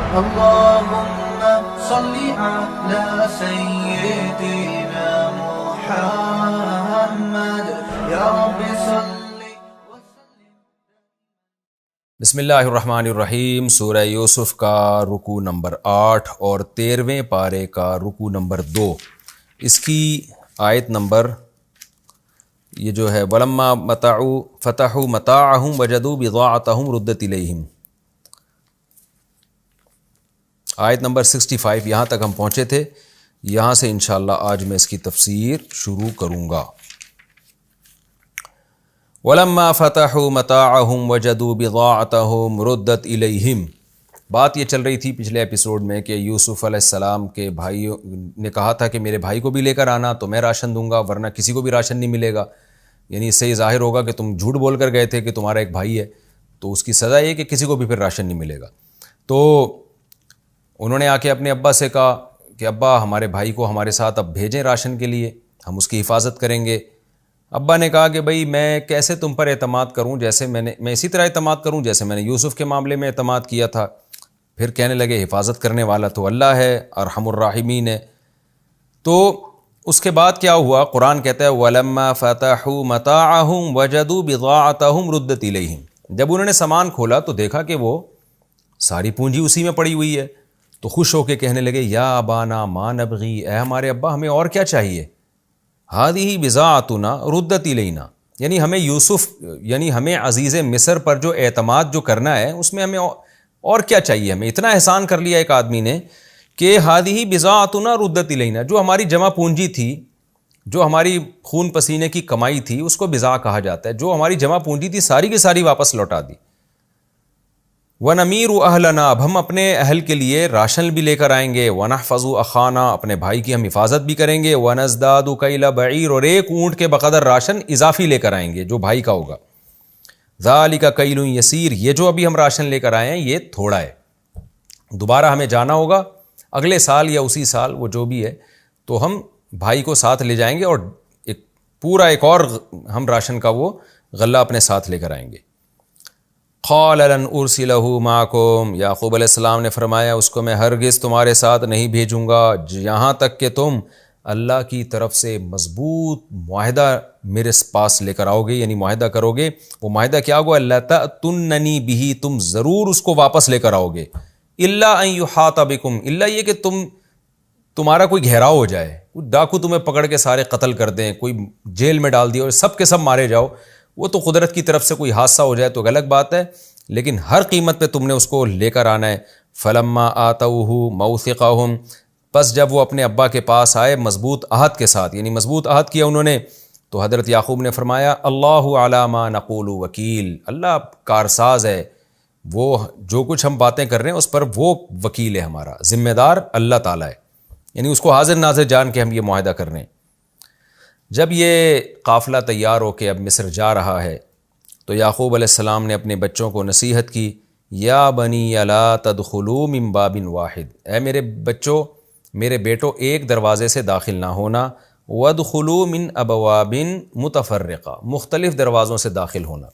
اللهم صل على سيدنا محمد یا رب صل وسلم. بسم اللہ الرحمن الرحیم. سورہ یوسف کا رکوع نمبر 8 اور 13ویں پارے کا رکوع نمبر 2. اس کی آیت نمبر یہ جو ہے وَلَمَّا فَتَحُوا مَتَاعَهُمْ وَجَدُوا بِضَاعَتَهُمْ رُدَّتْ إِلَيْهِمْ. آیت نمبر 65 یہاں تک ہم پہنچے تھے. یہاں سے انشاءاللہ آج میں اس کی تفسیر شروع کروں گا. وَلَمَّا فَتَحُوا مَتَاعَهُمْ وَجَدُوا بِضَاعَتَهُمْ رُدَّتْ إِلَيْهِمْ. بات یہ چل رہی تھی پچھلے ایپیسوڈ میں کہ یوسف علیہ السلام کے بھائی نے کہا تھا کہ میرے بھائی کو بھی لے کر آنا تو میں راشن دوں گا ورنہ کسی کو بھی راشن نہیں ملے گا. یعنی اس سے یہ ظاہر ہوگا کہ تم جھوٹ بول کر گئے تھے کہ تمہارا ایک بھائی ہے تو اس کی سزا یہ کہ کسی کو بھی پھر راشن نہیں ملے گا. تو انہوں نے آ کے اپنے ابا سے کہا کہ ابا ہمارے بھائی کو ہمارے ساتھ اب بھیجیں راشن کے لیے, ہم اس کی حفاظت کریں گے. ابا نے کہا کہ بھائی میں کیسے تم پر اعتماد کروں, جیسے میں اسی طرح اعتماد کروں جیسے میں نے یوسف کے معاملے میں اعتماد کیا تھا. پھر کہنے لگے حفاظت کرنے والا تو اللہ ہے, ارحم الراحمین ہے. تو اس کے بعد کیا ہوا؟ قرآن کہتا ہے وَلَمَّا فَتَحُوا مَتَاعَهُمْ وَجَدُوا بِضَاعَتَهُمْ رُدَّتْ إِلَيْهِمْ. جب انہوں نے سامان کھولا تو دیکھا کہ وہ ساری پونجی اسی میں پڑی ہوئی ہے. تو خوش ہو کے کہنے لگے یا ابانا ما نبغی, اے ہمارے ابا ہمیں اور کیا چاہیے. ہذہ بضاعتنا ردت الینا, یعنی ہمیں یوسف یعنی ہمیں عزیز مصر پر جو اعتماد جو کرنا ہے اس میں ہمیں اور کیا چاہیے. ہمیں اتنا احسان کر لیا ایک آدمی نے کہ ہذہ بضاعتنا ردت الینا, جو ہماری جمع پونجی تھی, جو ہماری خون پسینے کی کمائی تھی اس کو بضاع کہا جاتا ہے, جو ہماری جمع پونجی تھی ساری کی ساری واپس لوٹا دی. وَنَمِيرُ أَهْلَنَا, اب ہم اپنے اہل کے لیے راشن بھی لے کر آئیں گے. وَنَحْفَظُ أَخَانَا, اپنے بھائی کی ہم حفاظت بھی کریں گے. وَنَزْدَادُ كَيْلَ بَعِيرٍ, اور ایک اونٹ کے بقدر راشن اضافی لے کر آئیں گے جو بھائی کا ہوگا. ذَلِكَ كَيْلٌ يَسِيرٌ, یہ جو ابھی ہم راشن لے کر آئے ہیں یہ تھوڑا ہے, دوبارہ ہمیں جانا ہوگا اگلے سال یا اسی سال وہ جو بھی ہے, تو ہم بھائی کو ساتھ لے جائیں گے اور ایک اور ہم راشن کا وہ غلہ اپنے ساتھ لے کر آئیں گے. قال لن ارسلہ معکم, یعقوب علیہ السلام نے فرمایا اس کو میں ہرگز تمہارے ساتھ نہیں بھیجوں گا یہاں تک کہ تم اللہ کی طرف سے مضبوط معاہدہ میرے پاس لے کر آؤ گے, یعنی معاہدہ کرو گے. وہ معاہدہ کیا ہوگا؟ لَتَأْتُنَّنِي بِهِ, تم ضرور اس کو واپس لے کر آؤ گے. إِلَّا أَن يُحَاطَ بِكُمْ, اللہ یہ کہ تمہارا کوئی گھیراؤ ہو جائے, کوئی ڈاکو تمہیں پکڑ کے سارے قتل کر دیں, کوئی جیل میں ڈال دیا اور سب کے سب مارے جاؤ. وہ تو قدرت کی طرف سے کوئی حادثہ ہو جائے تو الگ بات ہے, لیکن ہر قیمت پہ تم نے اس کو لے کر آنا ہے. فَلَمَّا آتَوْهُ مَوْثِقَهُمْ, پس جب وہ اپنے ابا کے پاس آئے مضبوط عہد کے ساتھ, یعنی مضبوط عہد کیا انہوں نے, تو حضرت یعقوب نے فرمایا اللہ علی ما نقول وکیل, اللہ کارساز ہے, وہ جو کچھ ہم باتیں کر رہے ہیں اس پر وہ وکیل ہے, ہمارا ذمہ دار اللہ تعالیٰ ہے. یعنی اس کو حاضر ناظر جان کے ہم یہ معاہدہ کر رہے ہیں. جب یہ قافلہ تیار ہو کے اب مصر جا رہا ہے تو یعقوب علیہ السلام نے اپنے بچوں کو نصیحت کی, یا بنی لا تدخلوا من باب واحد, اے میرے بچوں, میرے بیٹو, ایک دروازے سے داخل نہ ہونا. وادخلوا من ابواب متفرقہ, مختلف دروازوں سے داخل ہونا.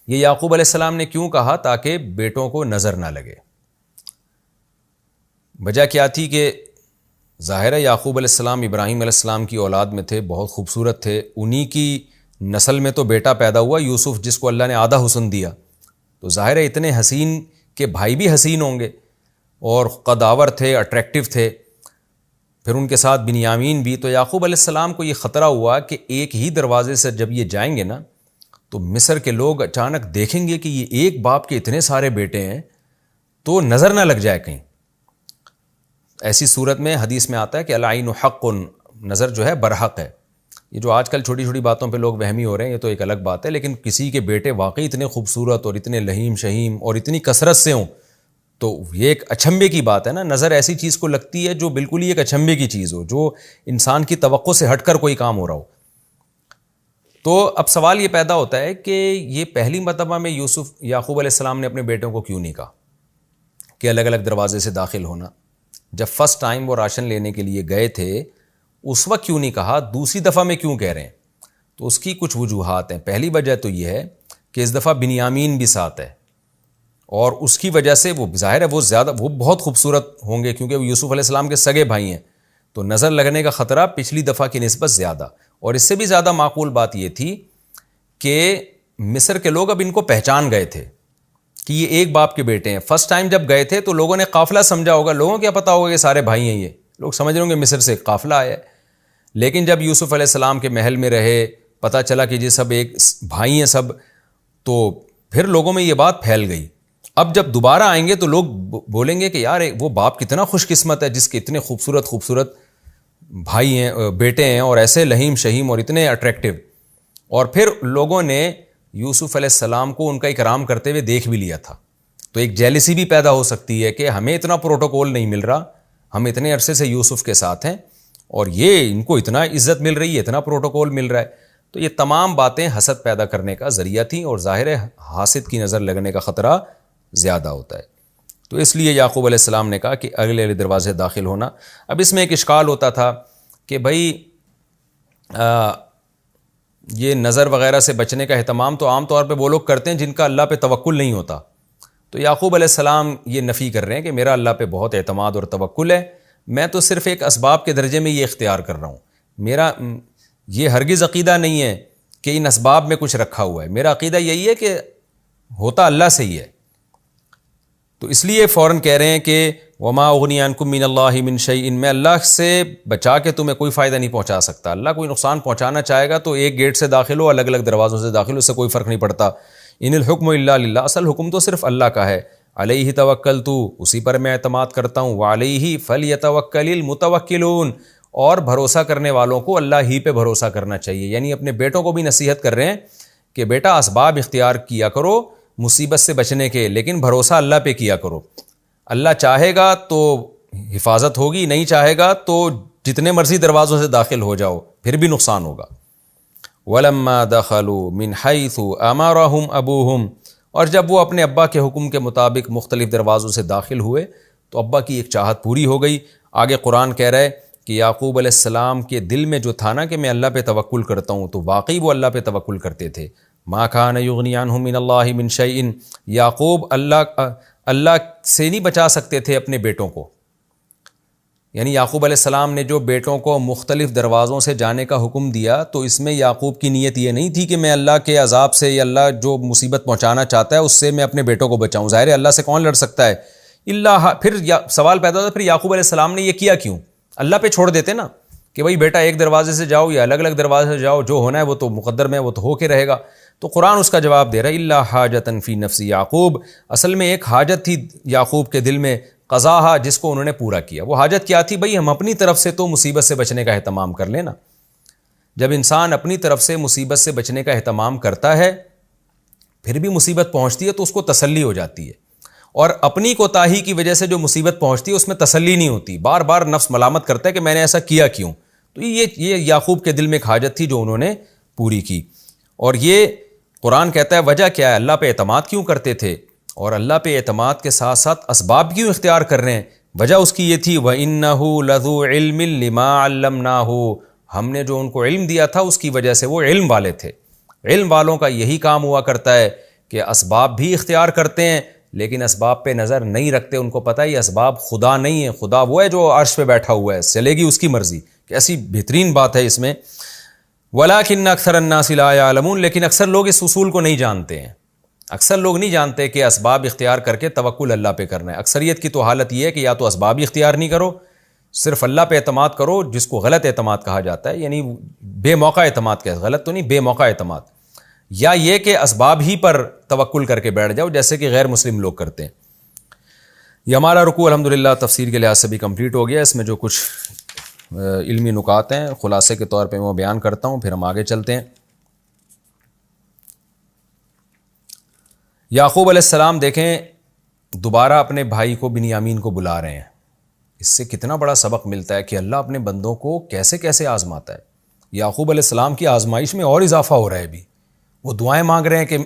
یہ یعقوب علیہ السلام نے کیوں کہا؟ تاکہ بیٹوں کو نظر نہ لگے. وجہ کیا تھی کہ ظاہر ہے یعقوب علیہ السلام ابراہیم علیہ السلام کی اولاد میں تھے, بہت خوبصورت تھے, انہی کی نسل میں تو بیٹا پیدا ہوا یوسف, جس کو اللہ نے آدھا حسن دیا. تو ظاہر ہے اتنے حسین کے بھائی بھی حسین ہوں گے اور قداور تھے, اٹریکٹیو تھے, پھر ان کے ساتھ بنیامین بھی. تو یعقوب علیہ السلام کو یہ خطرہ ہوا کہ ایک ہی دروازے سے جب یہ جائیں گے نا تو مصر کے لوگ اچانک دیکھیں گے کہ یہ ایک باپ کے اتنے سارے بیٹے ہیں, تو نظر نہ لگ جائے کہیں. ایسی صورت میں حدیث میں آتا ہے کہ العین حق, نظر جو ہے برحق ہے. یہ جو آج کل چھوٹی چھوٹی باتوں پہ لوگ وہمی ہو رہے ہیں یہ تو ایک الگ بات ہے, لیکن کسی کے بیٹے واقعی اتنے خوبصورت اور اتنے لہیم شہیم اور اتنی کثرت سے ہوں تو یہ ایک اچنبے کی بات ہے نا. نظر ایسی چیز کو لگتی ہے جو بالکل ہی ایک اچنبے کی چیز ہو, جو انسان کی توقع سے ہٹ کر کوئی کام ہو رہا ہو. تو اب سوال یہ پیدا ہوتا ہے کہ یہ پہلی مرتبہ میں یعقوب علیہ السلام نے اپنے بیٹوں کو کیوں نہیں کہا کہ الگ الگ دروازے سے داخل ہونا؟ جب فرسٹ ٹائم وہ راشن لینے کے لیے گئے تھے اس وقت کیوں نہیں کہا؟ دوسری دفعہ میں کیوں کہہ رہے ہیں؟ تو اس کی کچھ وجوہات ہیں. پہلی وجہ تو یہ ہے کہ اس دفعہ بنیامین بھی ساتھ ہے اور اس کی وجہ سے وہ ظاہر ہے وہ بہت خوبصورت ہوں گے کیونکہ وہ یوسف علیہ السلام کے سگے بھائی ہیں، تو نظر لگنے کا خطرہ پچھلی دفعہ کی نسبت زیادہ. اور اس سے بھی زیادہ معقول بات یہ تھی کہ مصر کے لوگ اب ان کو پہچان گئے تھے کہ یہ ایک باپ کے بیٹے ہیں. فرسٹ ٹائم جب گئے تھے تو لوگوں نے قافلہ سمجھا ہوگا، لوگوں کیا پتا ہوگا کہ سارے بھائی ہیں، یہ لوگ سمجھ رہے ہوں گے مصر سے قافلہ آیا ہے. لیکن جب یوسف علیہ السلام کے محل میں رہے، پتہ چلا کہ یہ سب ایک بھائی ہیں سب، تو پھر لوگوں میں یہ بات پھیل گئی. اب جب دوبارہ آئیں گے تو لوگ بولیں گے کہ یار وہ باپ کتنا خوش قسمت ہے جس کے اتنے خوبصورت بھائی ہیں، بیٹے ہیں، اور ایسے لہیم شہیم اور اتنے اٹریکٹیو. اور پھر لوگوں نے یوسف علیہ السلام کو ان کا اکرام کرتے ہوئے دیکھ بھی لیا تھا، تو ایک جیلسی بھی پیدا ہو سکتی ہے کہ ہمیں اتنا پروٹوکول نہیں مل رہا، ہم اتنے عرصے سے یوسف کے ساتھ ہیں اور یہ ان کو اتنا عزت مل رہی ہے، اتنا پروٹوکول مل رہا ہے. تو یہ تمام باتیں حسد پیدا کرنے کا ذریعہ تھیں، اور ظاہر ہے حاسد کی نظر لگنے کا خطرہ زیادہ ہوتا ہے. تو اس لیے یعقوب علیہ السلام نے کہا کہ اگلے دروازے داخل ہونا. اب اس میں ایک اشکال ہوتا تھا کہ بھائی یہ نظر وغیرہ سے بچنے کا اہتمام تو عام طور پہ وہ لوگ کرتے ہیں جن کا اللہ پہ توکل نہیں ہوتا. تو یعقوب علیہ السلام یہ نفی کر رہے ہیں کہ میرا اللہ پہ بہت اعتماد اور توکل ہے، میں تو صرف ایک اسباب کے درجے میں یہ اختیار کر رہا ہوں. میرا یہ ہرگز عقیدہ نہیں ہے کہ ان اسباب میں کچھ رکھا ہوا ہے، میرا عقیدہ یہی ہے کہ ہوتا اللہ سے ہی ہے. تو اس لیے فوراً کہہ رہے ہیں کہ وما اغنی عنکم من اللہ من شیء، میں اللہ سے بچا کے تمہیں کوئی فائدہ نہیں پہنچا سکتا. اللہ کوئی نقصان پہنچانا چاہے گا تو ایک گیٹ سے داخل ہو، الگ الگ دروازوں سے داخل ہو، اس سے کوئی فرق نہیں پڑتا. ان الحکم الا للہ، اصل حکم تو صرف اللہ کا ہے. علیہ توکلت، اسی پر میں اعتماد کرتا ہوں. وعلیہ فلیتوکل المتوکلون، اور بھروسہ کرنے والوں کو اللہ ہی پہ بھروسہ کرنا چاہیے. یعنی اپنے بیٹوں کو بھی نصیحت کر رہے ہیں کہ بیٹا اسباب اختیار کیا کرو مصیبت سے بچنے کے، لیکن بھروسہ اللہ پہ کیا کرو. اللہ چاہے گا تو حفاظت ہوگی، نہیں چاہے گا تو جتنے مرضی دروازوں سے داخل ہو جاؤ پھر بھی نقصان ہوگا. وَلَمَّا دَخَلُوا مِنْ حَيْثُ أَمَرَهُمْ أَبُوهُمْ، اور جب وہ اپنے ابا کے حکم کے مطابق مختلف دروازوں سے داخل ہوئے تو ابا کی ایک چاہت پوری ہو گئی. آگے قرآن کہہ رہا ہے کہ یعقوب علیہ السلام کے دل میں جو تھا نا کہ میں اللہ پہ توکل کرتا ہوں، تو واقعی وہ اللہ پہ توکل کرتے تھے. ما کان یغنی عنہم من اللہ من شیء، یعقوب اللہ سے نہیں بچا سکتے تھے اپنے بیٹوں کو. یعنی یعقوب علیہ السلام نے جو بیٹوں کو مختلف دروازوں سے جانے کا حکم دیا تو اس میں یعقوب کی نیت یہ نہیں تھی کہ میں اللہ کے عذاب سے یا اللہ جو مصیبت پہنچانا چاہتا ہے اس سے میں اپنے بیٹوں کو بچاؤں. ظاہر ہے اللہ سے کون لڑ سکتا ہے اللہ. پھر سوال پیدا ہوتا ہے پھر یعقوب علیہ السلام نے یہ کیا کیوں؟ اللہ پہ چھوڑ دیتے نا کہ بھائی بیٹا ایک دروازے سے جاؤ یا الگ الگ دروازے سے جاؤ، جو ہونا ہے وہ تو مقدر میں وہ تو ہو کے رہے گا. تو قرآن اس کا جواب دے رہا ہے اللہ حاجۃ فی نفس یعقوب، اصل میں ایک حاجت تھی یعقوب کے دل میں، قضاہا، جس کو انہوں نے پورا کیا. وہ حاجت کیا تھی؟ بھئی ہم اپنی طرف سے تو مصیبت سے بچنے کا اہتمام کر لینا. جب انسان اپنی طرف سے مصیبت سے بچنے کا اہتمام کرتا ہے پھر بھی مصیبت پہنچتی ہے تو اس کو تسلی ہو جاتی ہے، اور اپنی کوتاہی کی وجہ سے جو مصیبت پہنچتی ہے اس میں تسلی نہیں ہوتی، بار بار نفس ملامت کرتا ہے کہ میں نے ایسا کیا کیوں. تو یہ یعقوب کے دل میں ایک حاجت تھی جو انہوں نے پوری کی. اور یہ قرآن کہتا ہے وجہ کیا ہے، اللہ پہ اعتماد کیوں کرتے تھے اور اللہ پہ اعتماد کے ساتھ ساتھ اسباب کیوں اختیار کر رہے ہیں. وجہ اس کی یہ تھی وَإِنَّهُ لَذُو عِلْمٍ لِمَا عَلَّمْنَاهُ، ہم نے جو ان کو علم دیا تھا اس کی وجہ سے وہ علم والے تھے. علم والوں کا یہی کام ہوا کرتا ہے کہ اسباب بھی اختیار کرتے ہیں لیکن اسباب پہ نظر نہیں رکھتے. ان کو پتہ ہے یہ اسباب خدا نہیں ہے، خدا وہ ہے جو عرش پہ بیٹھا ہوا ہے، چلے گی اس کی مرضی. کیسی بہترین بات ہے اس میں. وَلَٰكِنَّ أَكْثَرَ النَّاسِ لَا يَعْلَمُونَ، لیکن اکثر لوگ اس اصول کو نہیں جانتے ہیں. اکثر لوگ نہیں جانتے کہ اسباب اختیار کر کے توکل اللہ پہ کرنا ہے. اکثریت کی تو حالت یہ ہے کہ یا تو اسباب ہی اختیار نہیں کرو، صرف اللہ پہ اعتماد کرو، جس کو غلط اعتماد کہا جاتا ہے، یعنی بے موقع اعتماد کہتے ہیں، غلط تو نہیں، بے موقع اعتماد. یا یہ کہ اسباب ہی پر توکل کر کے بیٹھ جاؤ جیسے کہ غیر مسلم لوگ کرتے ہیں. یہ ہمارا رکوع الحمدللہ تفسیر کے لحاظ سے بھی کمپلیٹ ہو گیا. اس میں جو کچھ علمی نکات ہیں خلاصے کے طور پہ میں بیان کرتا ہوں، پھر ہم آگے چلتے ہیں. یعقوب علیہ السلام دیکھیں دوبارہ اپنے بھائی کو بنیامین کو بلا رہے ہیں. اس سے کتنا بڑا سبق ملتا ہے کہ اللہ اپنے بندوں کو کیسے کیسے آزماتا ہے. یعقوب علیہ السلام کی آزمائش میں اور اضافہ ہو رہا ہے. ابھی وہ دعائیں مانگ رہے ہیں کہ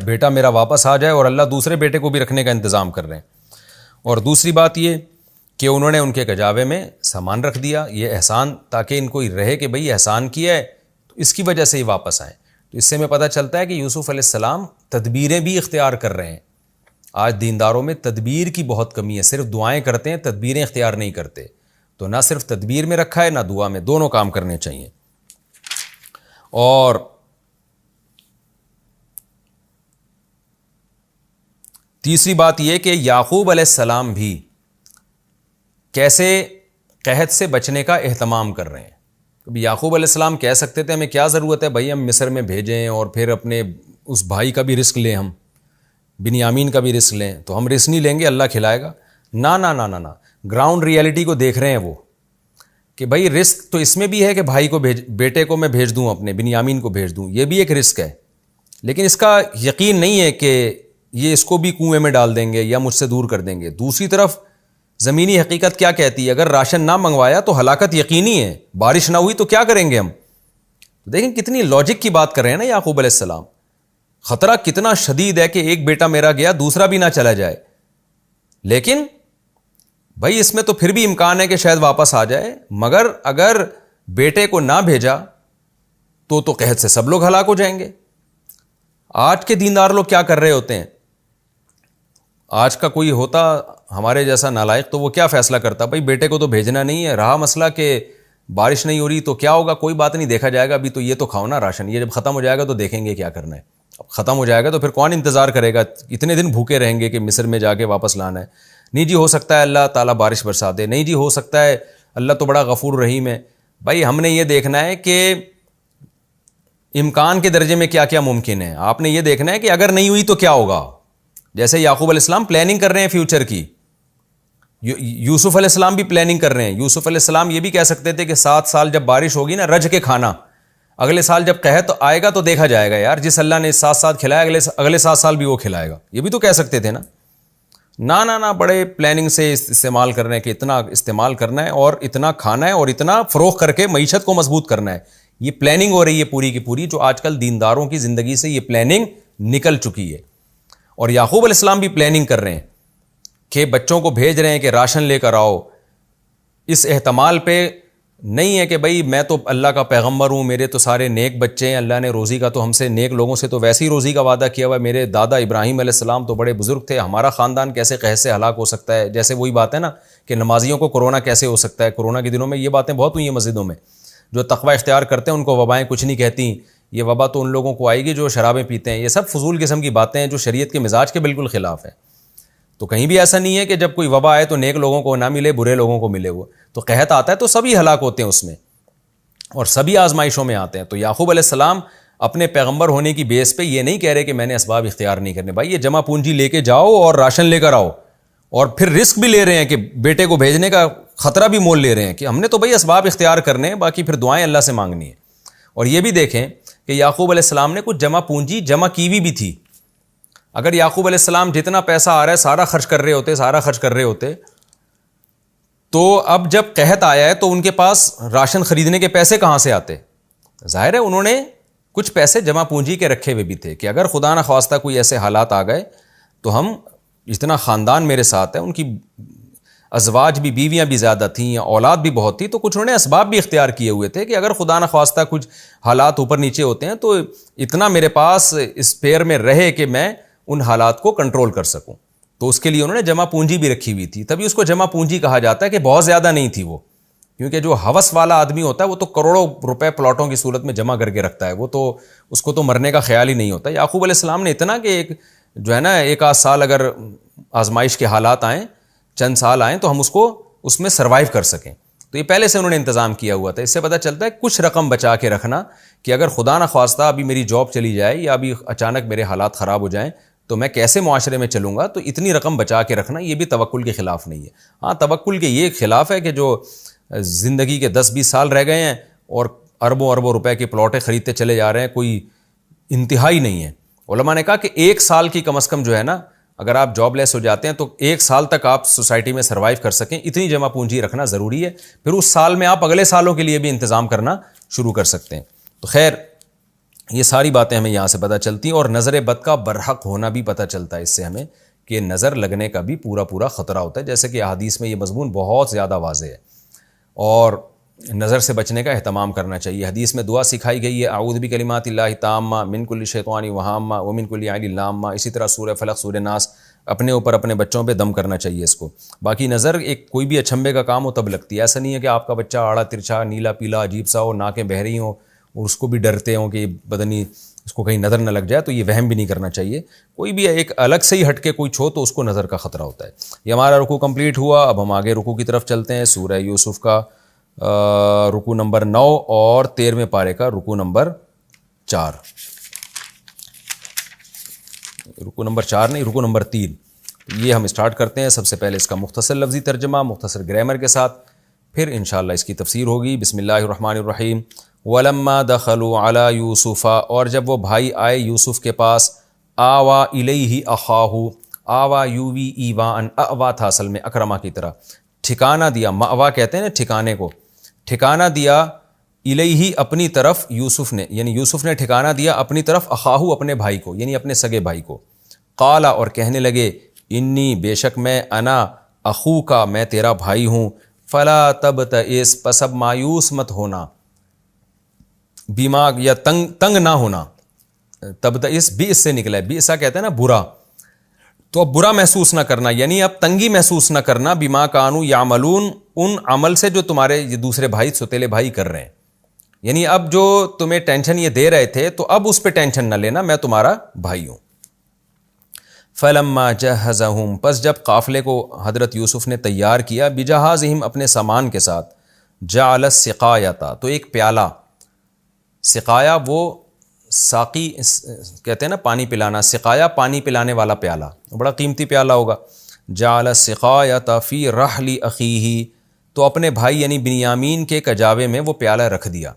بیٹا میرا واپس آ جائے، اور اللہ دوسرے بیٹے کو بھی رکھنے کا انتظام کر رہے ہیں. اور دوسری بات یہ کہ انہوں نے ان کے کجاوے میں سامان رکھ دیا، یہ احسان، تاکہ ان کو رہے کہ بھئی احسان کیا ہے تو اس کی وجہ سے ہی واپس آئیں. تو اس سے ہمیں پتہ چلتا ہے کہ یوسف علیہ السلام تدبیریں بھی اختیار کر رہے ہیں. آج دینداروں میں تدبیر کی بہت کمی ہے، صرف دعائیں کرتے ہیں، تدبیریں اختیار نہیں کرتے. تو نہ صرف تدبیر میں رکھا ہے نہ دعا میں، دونوں کام کرنے چاہیے. اور تیسری بات یہ کہ یعقوب علیہ السلام بھی کیسے قحط سے بچنے کا اہتمام کر رہے ہیں. یعقوب علیہ السلام کہہ سکتے تھے ہمیں کیا ضرورت ہے بھائی ہم مصر میں بھیجیں اور پھر اپنے اس بھائی کا بھی رزق لیں، ہم بنیامین کا بھی رزق لیں. تو ہم رزق نہیں لیں گے، اللہ کھلائے گا. نہ نہ نہ نہ، گراؤنڈ ریئلٹی کو دیکھ رہے ہیں وہ کہ بھائی رزق تو اس میں بھی ہے کہ بھائی کو بیٹے کو میں بھیج دوں، اپنے بنیامین کو بھیج دوں، یہ بھی ایک رزق ہے. لیکن اس کا یقین نہیں ہے کہ یہ اس کو بھی کنویں میں ڈال دیں گے یا مجھ سے دور کر دیں گے. دوسری طرف زمینی حقیقت کیا کہتی ہے؟ اگر راشن نہ منگوایا تو ہلاکت یقینی ہے، بارش نہ ہوئی تو کیا کریں گے ہم؟ دیکھیں کتنی لاجک کی بات کر رہے ہیں نا یعقوب علیہ السلام. خطرہ کتنا شدید ہے کہ ایک بیٹا میرا گیا دوسرا بھی نہ چلا جائے، لیکن بھائی اس میں تو پھر بھی امکان ہے کہ شاید واپس آ جائے. مگر اگر بیٹے کو نہ بھیجا تو قحط سے سب لوگ ہلاک ہو جائیں گے. آج کے دیندار لوگ کیا کر رہے ہوتے ہیں؟ آج کا کوئی ہوتا ہمارے جیسا نالائق تو وہ کیا فیصلہ کرتا؟ بھائی بیٹے کو تو بھیجنا نہیں ہے، رہا مسئلہ کہ بارش نہیں ہو رہی تو کیا ہوگا، کوئی بات نہیں، دیکھا جائے گا، ابھی تو یہ تو کھاؤ نا راشن، یہ جب ختم ہو جائے گا تو دیکھیں گے کیا کرنا ہے. اب ختم ہو جائے گا تو پھر کون انتظار کرے گا؟ اتنے دن بھوکے رہیں گے کہ مصر میں جا کے واپس لانا ہے. نہیں جی ہو سکتا ہے اللہ تعالیٰ بارش برسا دے، نہیں جی ہو سکتا ہے اللہ تو بڑا غفور رحیم ہے. بھائی ہم نے یہ دیکھنا ہے کہ امکان کے درجے میں کیا کیا ممکن ہے. آپ نے یہ دیکھنا ہے کہ اگر نہیں ہوئی تو کیا ہوگا. جیسے یعقوب علیہ السلام پلاننگ کر رہے ہیں فیوچر کی، یوسف علیہ السلام بھی پلاننگ کر رہے ہیں. یوسف علیہ السلام یہ بھی کہہ سکتے تھے کہ 7 سال جب بارش ہوگی نا رج کے کھانا، اگلے سال جب قحط آئے گا تو دیکھا جائے گا، یار جس اللہ نے 7 سال کھلایا اگلے 7 سال بھی وہ کھلائے گا. یہ بھی تو کہہ سکتے تھے نا. نہ بڑے پلاننگ سے استعمال کر رہے ہیں کہ اتنا استعمال کرنا ہے اور اتنا کھانا ہے اور اتنا فروخت کر کے معیشت کو مضبوط کرنا ہے. یہ پلاننگ ہو رہی ہے پوری کی پوری، جو آج کل دینداروں کی زندگی سے یہ پلاننگ نکل چکی ہے. اور یعقوب علیہ السلام بھی پلاننگ کر رہے ہیں کہ بچوں کو بھیج رہے ہیں کہ راشن لے کر آؤ. اس احتمال پہ نہیں ہے کہ بھائی میں تو اللہ کا پیغمبر ہوں، میرے تو سارے نیک بچے ہیں، اللہ نے روزی کا تو ہم سے نیک لوگوں سے تو ویسی روزی کا وعدہ کیا ہوا ہے، میرے دادا ابراہیم علیہ السلام تو بڑے بزرگ تھے، ہمارا خاندان کیسے قحط سے ہلاک ہو سکتا ہے. جیسے وہی بات ہے نا کہ نمازیوں کو کورونا کیسے ہو سکتا ہے. کورونا کے دنوں میں یہ باتیں بہت ہوئی ہیں مسجدوں میں. جو تقوی اختیار کرتے ہیں ان کو وبائیں کچھ نہیں کہتی، یہ وبا تو ان لوگوں کو آئے گی جو شرابیں پیتے ہیں. یہ سب فضول قسم کی باتیں ہیں جو شریعت کے مزاج کے بالکل خلاف ہیں. تو کہیں بھی ایسا نہیں ہے کہ جب کوئی وبا آئے تو نیک لوگوں کو نہ ملے، برے لوگوں کو ملے. وہ تو قحط آتا ہے تو سبھی ہلاک ہوتے ہیں اس میں، اور سبھی آزمائشوں میں آتے ہیں. تو یعقوب علیہ السلام اپنے پیغمبر ہونے کی بیس پہ یہ نہیں کہہ رہے کہ میں نے اسباب اختیار نہیں کرنے. بھائی یہ جمع پونجی لے کے جاؤ اور راشن لے کر آؤ، اور پھر رسک بھی لے رہے ہیں کہ بیٹے کو بھیجنے کا خطرہ بھی مول لے رہے ہیں کہ ہم نے تو بھائی اسباب اختیار کرنے ہیں، باقی پھر دعائیں اللہ سے مانگنی ہے. اور یہ بھی دیکھیں کہ یعقوب علیہ السلام نے کچھ جمع پونجی جمع کی بھی تھی. اگر یعقوب علیہ السلام جتنا پیسہ آ رہا ہے سارا خرچ کر رہے ہوتے تو اب جب قحط آیا ہے تو ان کے پاس راشن خریدنے کے پیسے کہاں سے آتے؟ ظاہر ہے انہوں نے کچھ پیسے جمع پونجی کے رکھے ہوئے بھی تھے کہ اگر خدا نخواستہ کوئی ایسے حالات آ گئے تو ہم اتنا خاندان میرے ساتھ ہے، ان کی ازواج بھی، بیویاں بھی زیادہ تھیں، اولاد بھی بہت تھی، تو کچھ انہوں نے اسباب بھی اختیار کیے ہوئے تھے کہ اگر خدا نخواستہ کچھ حالات اوپر نیچے ہوتے ہیں تو اتنا میرے پاس اسپیئر میں رہے کہ میں ان حالات کو کنٹرول کر سکوں. تو اس کے لیے انہوں نے جمع پونجی بھی رکھی ہوئی تھی. تبھی اس کو جمع پونجی کہا جاتا ہے کہ بہت زیادہ نہیں تھی وہ، کیونکہ جو ہوس والا آدمی ہوتا ہے وہ تو کروڑوں روپے پلاٹوں کی صورت میں جمع کر کے رکھتا ہے، وہ تو اس کو تو مرنے کا خیال ہی نہیں ہوتا. یعقوب علیہ السلام نے اتنا کہ ایک جو ہے نا 1 سال اگر آزمائش کے حالات آئیں، چند سال آئیں تو ہم اس میں سروائیو کر سکیں. تو یہ پہلے سے انہوں نے انتظام کیا ہوا تھا. اس سے پتہ چلتا ہے کچھ رقم بچا کے رکھنا کہ اگر خدا نخواستہ ابھی میری جاب چلی جائے یا ابھی اچانک میرے حالات خراب ہو جائیں تو میں کیسے معاشرے میں چلوں گا. تو اتنی رقم بچا کے رکھنا یہ بھی توکل کے خلاف نہیں ہے. ہاں توکل کے یہ خلاف ہے کہ جو زندگی کے 10-20 سال رہ گئے ہیں اور اربوں روپے کے پلاٹیں خریدتے چلے جا رہے ہیں، کوئی انتہائی نہیں ہے. علماء نے کہا کہ 1 سال کی کم از کم جو ہے نا، اگر آپ جاب لیس ہو جاتے ہیں تو 1 سال تک آپ سوسائٹی میں سروائیو کر سکیں، اتنی جمع پونجی رکھنا ضروری ہے. پھر اس سال میں آپ اگلے سالوں کے لیے بھی انتظام کرنا شروع کر سکتے ہیں. تو خیر یہ ساری باتیں ہمیں یہاں سے پتہ چلتی ہیں، اور نظر بد کا برحق ہونا بھی پتہ چلتا ہے اس سے ہمیں کہ نظر لگنے کا بھی پورا خطرہ ہوتا ہے، جیسے کہ احادیث میں یہ مضمون بہت زیادہ واضح ہے. اور نظر سے بچنے کا اہتمام کرنا چاہیے. حدیث میں دعا سکھائی گئی ہے، اعوذ بکلمات اللہ التامہ من کل شیطان وہامہ ومن کل عین لامہ. اسی طرح سورہ فلق، سورہ ناس اپنے اوپر اپنے بچوں پہ دم کرنا چاہیے اس کو. باقی نظر ایک کوئی بھی اچھمبے کا کام ہو تب لگتی ہے. ایسا نہیں ہے کہ آپ کا بچہ آڑا ترچھا نیلا پیلا عجیب سا ہو, ناکیں بہہ رہی ہوں اور اس کو بھی ڈرتے ہوں کہ پتہ نہیں اس کو کہیں نظر نہ لگ جائے, تو یہ وہم بھی نہیں کرنا چاہیے. کوئی بھی ایک الگ سے ہی ہٹ کے کوئی چھو تو اس کو نظر کا خطرہ ہوتا ہے. یہ ہمارا رکوع کمپلیٹ ہوا. اب ہم آگے رکوع کی طرف چلتے ہیں. سورہ یوسف کا رکوع نمبر 9 اور 13ویں پارے کا رکوع نمبر 4. رکوع نمبر 4 نہیں, رکوع نمبر 3. یہ ہم اسٹارٹ کرتے ہیں. سب سے پہلے اس کا مختصر لفظی ترجمہ مختصر گرامر کے ساتھ, پھر انشاءاللہ اس کی تفسیر ہوگی. بسم اللہ الرحمن الرحیم. وَلَمَّا دَخَلُوا عَلَى يُوسُفَ, اور جب وہ بھائی آئے یوسف کے پاس, آوا الیہ اخاہ, آوا یووی ایوان, اوا تھا اصل میں اکرما کی طرح, ٹھکانہ دیا, مأوا کہتے ہیں نا ٹھکانے کو, ٹھکانہ دیا الیہ اپنی طرف یوسف نے, یعنی یوسف نے ٹھکانہ دیا اپنی طرف, اخاہ اپنے بھائی کو, یعنی اپنے سگے بھائی کو. قالا, اور کہنے لگے, انی بے شک میں, انا اخوکا میں تیرا بھائی ہوں, فلا تبتئس پس اب مایوس مت ہونا, بیما یا تنگ نہ ہونا. تبتئس بیس سے نکلا ہے, بیسا کہتے ہیں نا برا, تو اب برا محسوس نہ کرنا, یعنی اب تنگی محسوس نہ کرنا, بیما کانوا یعملون, ان عمل سے جو تمہارے یہ دوسرے بھائی سوتیلے بھائی کر رہے ہیں. یعنی اب جو تمہیں ٹینشن یہ دے رہے تھے تو اب اس پہ ٹینشن نہ لینا, میں تمہارا بھائی ہوں. فلما جہزہم, پس جب قافلے کو حضرت یوسف نے تیار کیا, بجہازہم اپنے سامان کے ساتھ, جعل السقایۃ, تو ایک پیالہ, سقایا وہ ساقی کہتے ہیں نا پانی پلانا, سقایا پانی پلانے والا پیالہ, بڑا قیمتی پیالہ ہوگا. جعل السقایۃ فی رحل اخیہ, تو اپنے بھائی یعنی بنیامین کے کجاوے میں وہ پیالہ رکھ دیا.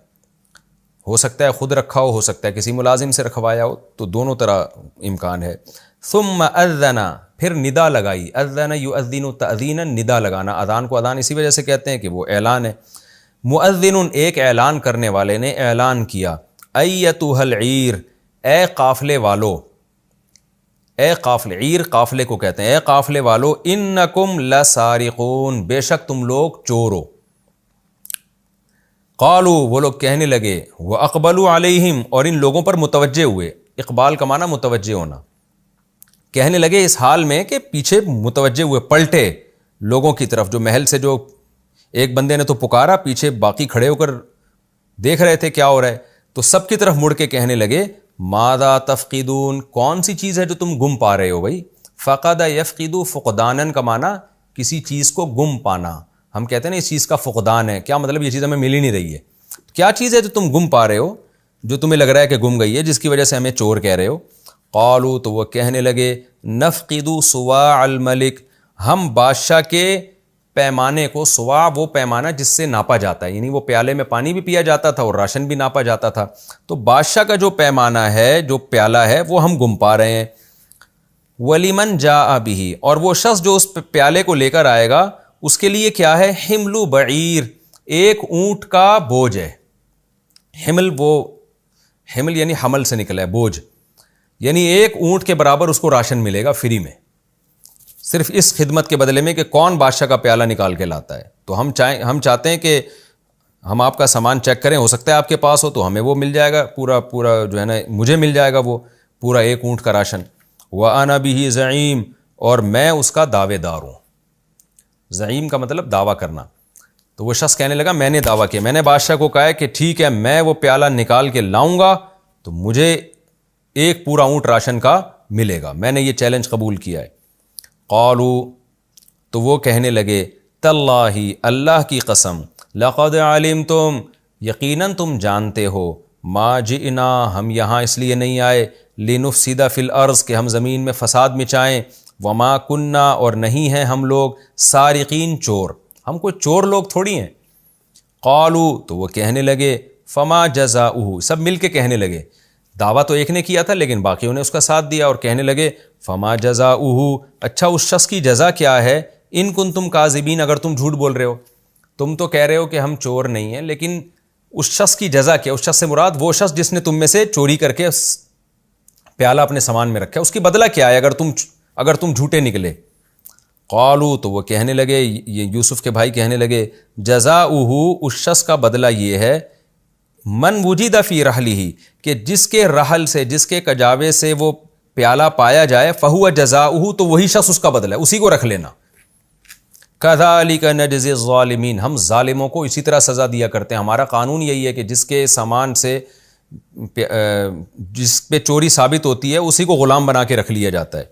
ہو سکتا ہے خود رکھا ہو سکتا ہے کسی ملازم سے رکھوایا ہو, تو دونوں طرح امکان ہے. ثم اذن, پھر ندا لگائی, اذن یؤذن تأذینا, ندا لگانا, اذان کو اذان اسی وجہ سے کہتے ہیں کہ وہ اعلان ہے. مؤذن, ایک اعلان کرنے والے نے اعلان کیا, ایتھا العیر, اے قافلے والو, اے قافلے, عیر قافلے کو کہتے ہیں, اے قافلے والو, انکم لسارقون, بے شک تم لوگ چور ہو. قالو, وہ لوگ کہنے لگے, واقبلوا علیہم, اور ان لوگوں پر متوجہ ہوئے, اقبال کا معنی متوجہ ہونا, کہنے لگے اس حال میں کہ پیچھے متوجہ ہوئے, پلٹے لوگوں کی طرف, جو محل سے جو ایک بندے نے تو پکارا, پیچھے باقی کھڑے ہو کر دیکھ رہے تھے کیا ہو رہا ہے, تو سب کی طرف مڑ کے کہنے لگے, ماذا تفقدون, کون سی چیز ہے جو تم گم پا رہے ہو بھائی. فقد یفقد, فقدانن کا معنی کسی چیز کو گم پانا, ہم کہتے ہیں نا اس چیز کا فقدان ہے, کیا مطلب یہ چیز ہمیں مل ہی نہیں رہی ہے. کیا چیز ہے جو تم گم پا رہے ہو, جو تمہیں لگ رہا ہے کہ گم گئی ہے, جس کی وجہ سے ہمیں چور کہہ رہے ہو. قالوا, تو وہ کہنے لگے, نفقد صواع الملک, ہم بادشاہ کے پیمانے کو, صواع وہ پیمانہ جس سے ناپا جاتا ہے, یعنی وہ پیالے میں پانی بھی پیا جاتا تھا اور راشن بھی ناپا جاتا تھا, تو بادشاہ کا جو پیمانہ ہے, جو پیالہ ہے, وہ ہم گم پا رہے ہیں. ولیمن جاء بہ, اور وہ شخص جو اس پیالے کو لے کر آئے گا اس کے لیے کیا ہے, حمل بعیر, ایک اونٹ کا بوجھ ہے. حمل, وہ حمل یعنی حمل سے نکلا ہے, بوجھ, یعنی ایک اونٹ کے برابر اس کو راشن ملے گا فری میں, صرف اس خدمت کے بدلے میں کہ کون بادشاہ کا پیالہ نکال کے لاتا ہے. تو ہم چاہتے ہیں کہ ہم آپ کا سامان چیک کریں, ہو سکتا ہے آپ کے پاس ہو تو ہمیں وہ مل جائے گا پورا جو ہے نا, مجھے مل جائے گا وہ پورا ایک اونٹ کا راشن. وَأَنَا بِهِ زعیم, اور میں اس کا دعوے دار ہوں. زعیم کا مطلب دعویٰ کرنا. تو وہ شخص کہنے لگا, میں نے دعویٰ کیا, میں نے بادشاہ کو کہا ہے کہ ٹھیک ہے میں وہ پیالہ نکال کے لاؤں گا تو مجھے ایک پورا اونٹ راشن کا ملے گا, میں نے یہ چیلنج قبول کیا ہے. قالو, تو وہ کہنے لگے, تاللہ, اللہ کی قسم, لقد علمتم, یقیناً تم جانتے ہو, ما جئنا, ہم یہاں اس لیے نہیں آئے, لنفسد فی الارض, کہ ہم زمین میں فساد مچائیں, وما کننا, اور نہیں ہیں ہم لوگ, سارقین, چور, ہم کوئی چور لوگ تھوڑی ہیں. قالو, تو وہ کہنے لگے, فما جزاؤہ, سب مل کے کہنے لگے, دعویٰ تو ایک نے کیا تھا لیکن باقیوں نے اس کا ساتھ دیا, اور کہنے لگے, فما جزاؤہ, اچھا اس شخص کی جزا کیا ہے, ان کنتم کاذبین, اگر تم جھوٹ بول رہے ہو. تم تو کہہ رہے ہو کہ ہم چور نہیں ہیں, لیکن اس شخص کی جزا کیا, اس شخص سے مراد وہ شخص جس نے تم میں سے چوری کر کے پیالہ اپنے سامان میں رکھا, اس کی بدلہ کیا ہے اگر تم جھوٹے نکلے. قالو, تو وہ کہنے لگے, یہ یوسف کے بھائی کہنے لگے, جزاؤہ, اس شخص کا بدلہ یہ ہے, من وجد فی رحلہ, کہ جس کے رحل سے, جس کے کجاوے سے وہ پیالہ پایا جائے فہو جزاؤہ تو وہی شخص اس کا بدلہ ہے، اسی کو رکھ لینا. کذالک نجزی الظالمین، ہم ظالموں کو اسی طرح سزا دیا کرتے ہیں. ہمارا قانون یہی ہے کہ جس کے سامان سے جس پہ چوری ثابت ہوتی ہے اسی کو غلام بنا کے رکھ لیا جاتا ہے.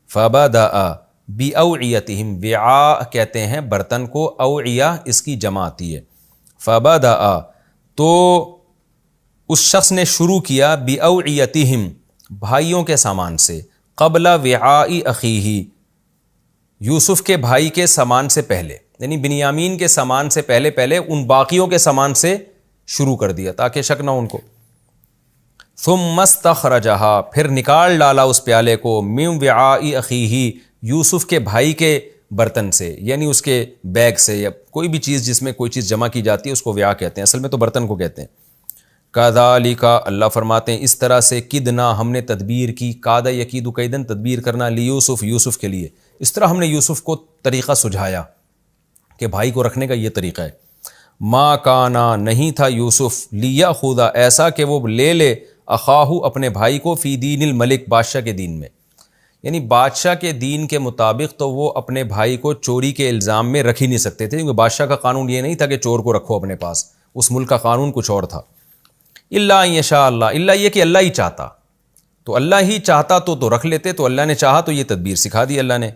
فبدأ بأوعیتہم، وعاء کہتے ہیں برتن کو، اوعیہ اس کی جمع آتی ہے. فبدأ تو اس شخص نے شروع کیا، بأوعیتہم بھائیوں کے سامان سے، قبل وعاء اخیہ یوسف کے بھائی کے سامان سے پہلے، یعنی بنیامین کے سامان سے پہلے ان باقیوں کے سامان سے شروع کر دیا تاکہ شک نہ ان کو. ثم استخرجہا، پھر نکال ڈالا اس پیالے کو، من وعاء اخیہ یوسف کے بھائی کے برتن سے، یعنی اس کے بیگ سے یا کوئی بھی چیز جس میں کوئی چیز جمع کی جاتی ہے اس کو وعاء کہتے ہیں، اصل میں تو برتن کو کہتے ہیں. کذالک، اللہ فرماتے ہیں اس طرح سے، کدنا ہم نے تدبیر کی، کاد یکید کیدن تدبیر کرنا، لیوسف یوسف کے لیے، اس طرح ہم نے یوسف کو طریقہ سجھایا کہ بھائی کو رکھنے کا یہ طریقہ ہے. ما کانا، نہیں تھا یوسف، لیأخذ ایسا کہ وہ لے لے، اخاہ اپنے بھائی کو، فی دین الملک بادشاہ کے دین میں، یعنی بادشاہ کے دین کے مطابق تو وہ اپنے بھائی کو چوری کے الزام میں رکھ ہی نہیں سکتے تھے، کیونکہ بادشاہ کا قانون یہ نہیں تھا کہ چور کو رکھو اپنے پاس، اس ملک کا قانون کچھ اور تھا. الا ان یشاء اللہ، الا یہ کہ اللہ ہی چاہتا، تو اللہ ہی چاہتا تو رکھ لیتے، تو اللہ نے چاہا تو یہ تدبیر سکھا دی اللہ نے.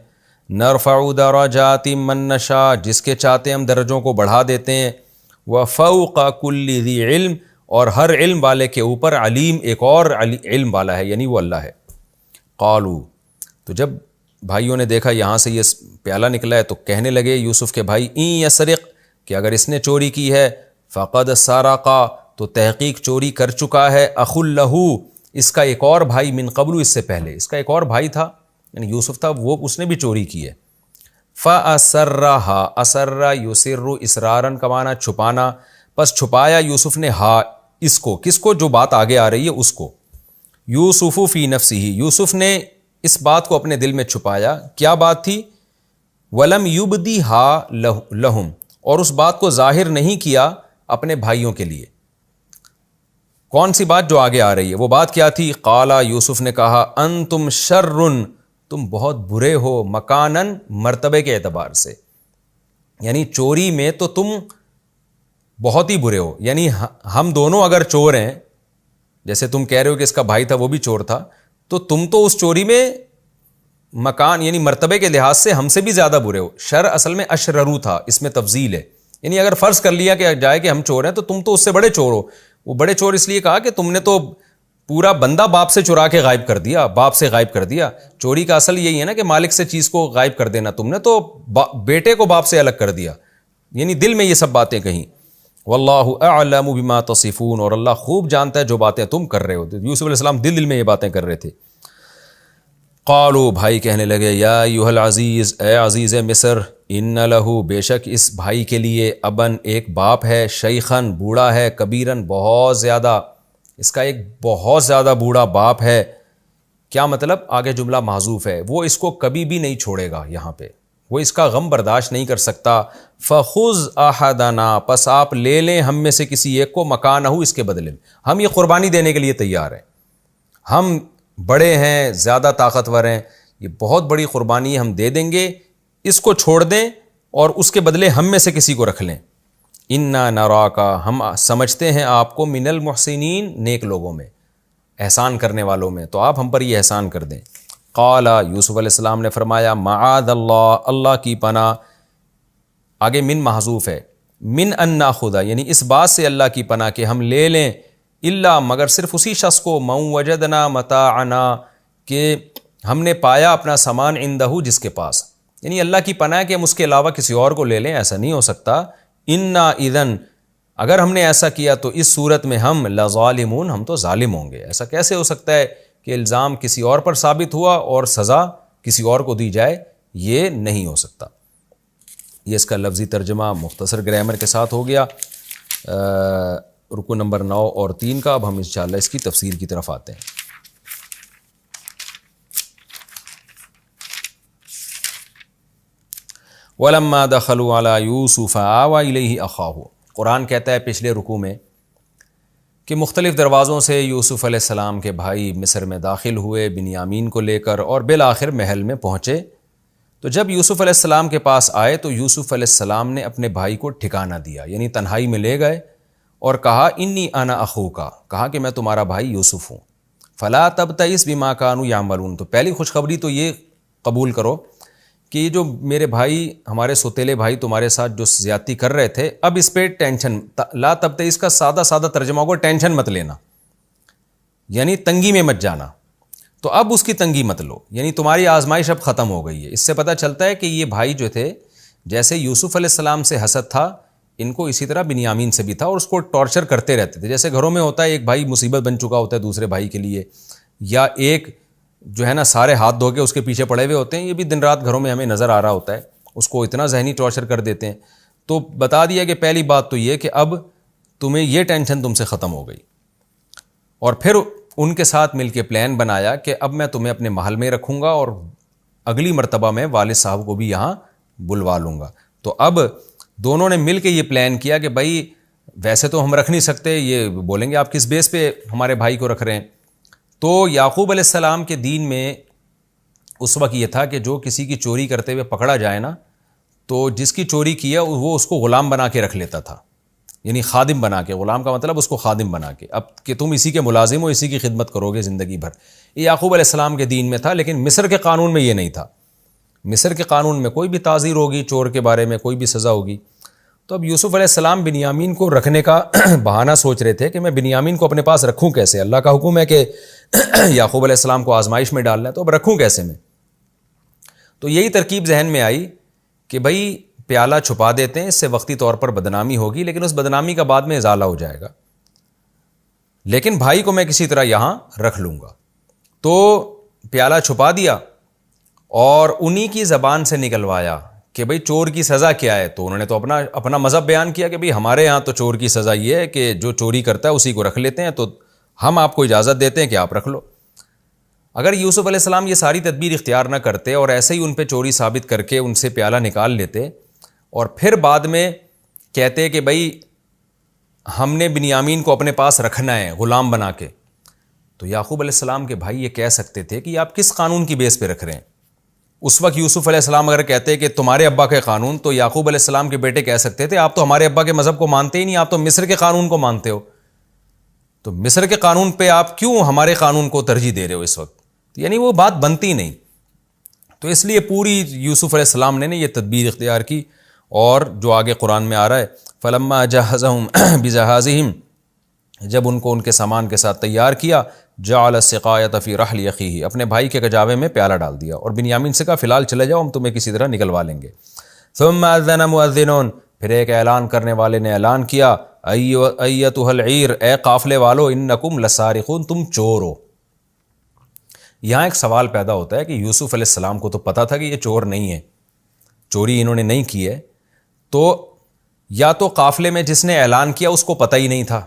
نرفع درجات من نشاء، جس کے چاہتے ہم درجوں کو بڑھا دیتے ہیں. وفوق کل ذی علم، اور ہر علم والے کے اوپر علیم ایک اور علم والا ہے، یعنی وہ اللہ ہے. قالو، تو جب بھائیوں نے دیکھا یہاں سے یہ پیالہ نکلا ہے تو کہنے لگے یوسف کے بھائی، این یسرق، کہ اگر اس نے چوری کی ہے، فقد سرق، تو تحقیق چوری کر چکا ہے، اخ لہ، اس کا ایک اور بھائی، من قبل، اس سے پہلے اس کا ایک اور بھائی تھا، یعنی یوسف تھا، وہ اس نے بھی چوری کی ہے. فَأَسَرَّهَا، أَسَرَّ يُسِرُّ اصرارًا کا معنی چھپانا، پس چھپایا یوسف نے، ہا اس کو، کس کو، جو بات آگے آ رہی ہے اس کو. یوسف فی نفسہ، یوسف نے اس بات کو اپنے دل میں چھپایا. کیا بات تھی؟ وَلَمْ يُبْدِهَا لَهُمْ، اور اس بات کو ظاہر نہیں کیا اپنے بھائیوں کے لیے. کون سی بات؟ جو آگے آ رہی ہے. وہ بات کیا تھی؟ قالا، یوسف نے کہا، انتم شرٌ، تم بہت برے ہو، مکانن، مرتبے کے اعتبار سے، یعنی چوری میں تو تم بہت ہی برے ہو. یعنی ہم دونوں اگر چور ہیں، جیسے تم کہہ رہے ہو کہ اس کا بھائی تھا وہ بھی چور تھا، تو تم تو اس چوری میں مکان یعنی مرتبے کے لحاظ سے ہم سے بھی زیادہ برے ہو. شر اصل میں اشررو تھا، اس میں تفضیل ہے، یعنی اگر فرض کر لیا کہ جائے کہ ہم چور ہیں تو تم تو اس سے بڑے چور ہو. وہ بڑے چور اس لیے کہا کہ تم نے تو پورا بندہ باپ سے چرا کے غائب کر دیا، باپ سے غائب کر دیا. چوری کا اصل یہی ہے نا کہ مالک سے چیز کو غائب کر دینا، تم نے تو بیٹے کو باپ سے الگ کر دیا، یعنی دل میں یہ سب باتیں کہیں. واللہ اعلم بما تصفون، اور اللہ خوب جانتا ہے جو باتیں تم کر رہے ہو. یوسف علیہ السلام دل میں یہ باتیں کر رہے تھے. قالوا، بھائی کہنے لگے، یا ایھا العزیز، اے عزیز مصر، ان لہ، بے شک اس بھائی کے لیے، ابن، ایک باپ ہے، شیخن، بوڑھا ہے، کبیرن، بہت زیادہ، اس کا ایک بہت زیادہ بوڑھا باپ ہے. کیا مطلب؟ آگے جملہ محذوف ہے، وہ اس کو کبھی بھی نہیں چھوڑے گا، یہاں پہ وہ اس کا غم برداشت نہیں کر سکتا. فخذ احدنا، پس آپ لے لیں ہم میں سے کسی ایک کو، مکانہ، اس کے بدلے میں، ہم یہ قربانی دینے کے لیے تیار ہیں، ہم بڑے ہیں، زیادہ طاقتور ہیں، یہ بہت بڑی قربانی ہے، ہم دے دیں گے، اس کو چھوڑ دیں اور اس کے بدلے ہم میں سے کسی کو رکھ لیں. انا نراکا، ہم سمجھتے ہیں آپ کو، من المحسنین، نیک لوگوں میں، احسان کرنے والوں میں، تو آپ ہم پر یہ احسان کر دیں. قال، یوسف علیہ السلام نے فرمایا، معاذ اللہ، اللہ کی پناہ. آگے من محذوف ہے، من ان ناخذ، یعنی اس بات سے اللہ کی پناہ کہ ہم لے لیں، الا، مگر صرف اسی شخص کو، من وجدنا متاعنا، کہ ہم نے پایا اپنا سامان، عندہ، جس کے پاس، یعنی اللہ کی پناہ ہے کہ ہم اس کے علاوہ کسی اور کو لے لیں، ایسا نہیں ہو سکتا. انا اذن، اگر ہم نے ایسا کیا تو اس صورت میں ہم لظالمون، ہم تو ظالم ہوں گے. ایسا کیسے ہو سکتا ہے کہ الزام کسی اور پر ثابت ہوا اور سزا کسی اور کو دی جائے؟ یہ نہیں ہو سکتا. یہ اس کا لفظی ترجمہ مختصر گرامر کے ساتھ ہو گیا. رکو نمبر 9 اور 3 کا. اب ہم انشاءاللہ اس کی تفسیر کی طرف آتے ہیں. وَلَمَّا دَخَلُوا عَلَى يُوسُفَ آوَى إِلَيْهِ أَخَاهُ، قرآن کہتا ہے پچھلے رکوع میں کہ مختلف دروازوں سے یوسف علیہ السلام کے بھائی مصر میں داخل ہوئے بنیامین کو لے کر، اور بالآخر محل میں پہنچے۔ تو جب یوسف علیہ السلام کے پاس آئے تو یوسف علیہ السلام نے اپنے بھائی کو ٹھکانہ دیا، یعنی تنہائی میں لے گئے اور کہا انی انا اخوکا، کہا کہ میں تمہارا بھائی یوسف ہوں، فلا تبتئس بما کانوا یعملون، تو پہلی خوشخبری تو یہ قبول کرو کہ یہ جو میرے بھائی، ہمارے سوتیلے بھائی تمہارے ساتھ جو زیادتی کر رہے تھے، اب اس پہ ٹینشن، لا تبتئس کا سادہ ترجمہ ہوگا ٹینشن مت لینا، یعنی تنگی میں مت جانا، تو اب اس کی تنگی مت لو، یعنی تمہاری آزمائش اب ختم ہو گئی ہے۔ اس سے پتہ چلتا ہے کہ یہ بھائی جو تھے، جیسے یوسف علیہ السلام سے حسد تھا، ان کو اسی طرح بنیامین سے بھی تھا، اور اس کو ٹارچر کرتے رہتے تھے۔ جیسے گھروں میں ہوتا ہے ایک بھائی مصیبت بن چکا ہوتا ہے دوسرے بھائی کے لیے، یا ایک جو ہے نا سارے ہاتھ دھو کے اس کے پیچھے پڑے ہوئے ہوتے ہیں، یہ بھی دن رات گھروں میں ہمیں نظر آ رہا ہوتا ہے، اس کو اتنا ذہنی ٹارچر کر دیتے ہیں۔ تو بتا دیا کہ پہلی بات تو یہ کہ اب تمہیں یہ ٹینشن تم سے ختم ہو گئی، اور پھر ان کے ساتھ مل کے پلان بنایا کہ اب میں تمہیں اپنے محل میں رکھوں گا، اور اگلی مرتبہ میں والد صاحب کو بھی یہاں بلوا لوں گا۔ تو اب دونوں نے مل کے یہ پلان کیا کہ بھائی ویسے تو ہم رکھ نہیں سکتے، یہ بولیں گے آپ کس بیس پہ ہمارے بھائی کو رکھ رہے ہیں۔ تو یعقوب علیہ السلام کے دین میں اس وقت یہ تھا کہ جو کسی کی چوری کرتے ہوئے پکڑا جائے نا، تو جس کی چوری کیا وہ اس کو غلام بنا کے رکھ لیتا تھا، یعنی خادم بنا کے، غلام کا مطلب اس کو خادم بنا کے، اب کہ تم اسی کے ملازم ہو، اسی کی خدمت کرو گے زندگی بھر۔ یہ یعقوب علیہ السلام کے دین میں تھا، لیکن مصر کے قانون میں یہ نہیں تھا۔ مصر کے قانون میں کوئی بھی تعزیر ہوگی، چور کے بارے میں کوئی بھی سزا ہوگی۔ تو اب یوسف علیہ السلام بنیامین کو رکھنے کا بہانہ سوچ رہے تھے کہ میں بنیامین کو اپنے پاس رکھوں کیسے، اللہ کا حکم ہے کہ یعقوب علیہ السلام کو آزمائش میں ڈالنا ہے، تو اب رکھوں کیسے میں۔ تو یہی ترکیب ذہن میں آئی کہ بھائی پیالہ چھپا دیتے ہیں، اس سے وقتی طور پر بدنامی ہوگی، لیکن اس بدنامی کا بعد میں ازالہ ہو جائے گا، لیکن بھائی کو میں کسی طرح یہاں رکھ لوں گا۔ تو پیالہ چھپا دیا اور انہی کی زبان سے نکلوایا کہ بھئی چور کی سزا کیا ہے۔ تو انہوں نے تو اپنا مذہب بیان کیا کہ بھئی ہمارے ہاں تو چور کی سزا یہ ہے کہ جو چوری کرتا ہے اسی کو رکھ لیتے ہیں، تو ہم آپ کو اجازت دیتے ہیں کہ آپ رکھ لو۔ اگر یوسف علیہ السلام یہ ساری تدبیر اختیار نہ کرتے اور ایسے ہی ان پہ چوری ثابت کر کے ان سے پیالہ نکال لیتے اور پھر بعد میں کہتے کہ بھئی ہم نے بنیامین کو اپنے پاس رکھنا ہے غلام بنا کے، تو یعقوب علیہ السلام کے بھائی یہ کہہ سکتے تھے کہ آپ کس قانون کی بیس پہ رکھ رہے ہیں۔ اس وقت یوسف علیہ السلام اگر کہتے کہ تمہارے ابا کے قانون، تو یعقوب علیہ السلام کے بیٹے کہہ سکتے تھے آپ تو ہمارے ابا کے مذہب کو مانتے ہی نہیں، آپ تو مصر کے قانون کو مانتے ہو، تو مصر کے قانون پہ آپ کیوں ہمارے قانون کو ترجیح دے رہے ہو اس وقت، یعنی وہ بات بنتی نہیں۔ تو اس لیے پوری یوسف علیہ السلام نے یہ تدبیر اختیار کی، اور جو آگے قرآن میں آ رہا ہے فلما جہزہم بجہازہم، جب ان کو ان کے سامان کے ساتھ تیار کیا، جعل السقایۃ فی رحل اخیہ، اپنے بھائی کے کجاوے میں پیالہ ڈال دیا، اور بنیامین سے کہا فی الحال چلے جاؤ، ہم تمہیں کسی طرح نکلوا لیں گے۔ ثم اذن مؤذن، پھر ایک اعلان کرنے والے نے اعلان کیا ایتھا العیر، اے قافلے والو، انکم لسارقون، تم چور ہو۔ یہاں ایک سوال پیدا ہوتا ہے کہ یوسف علیہ السلام کو تو پتا تھا کہ یہ چور نہیں ہے، چوری انہوں نے نہیں کی ہے، تو یا تو قافلے میں جس نے اعلان کیا اس کو پتہ ہی نہیں تھا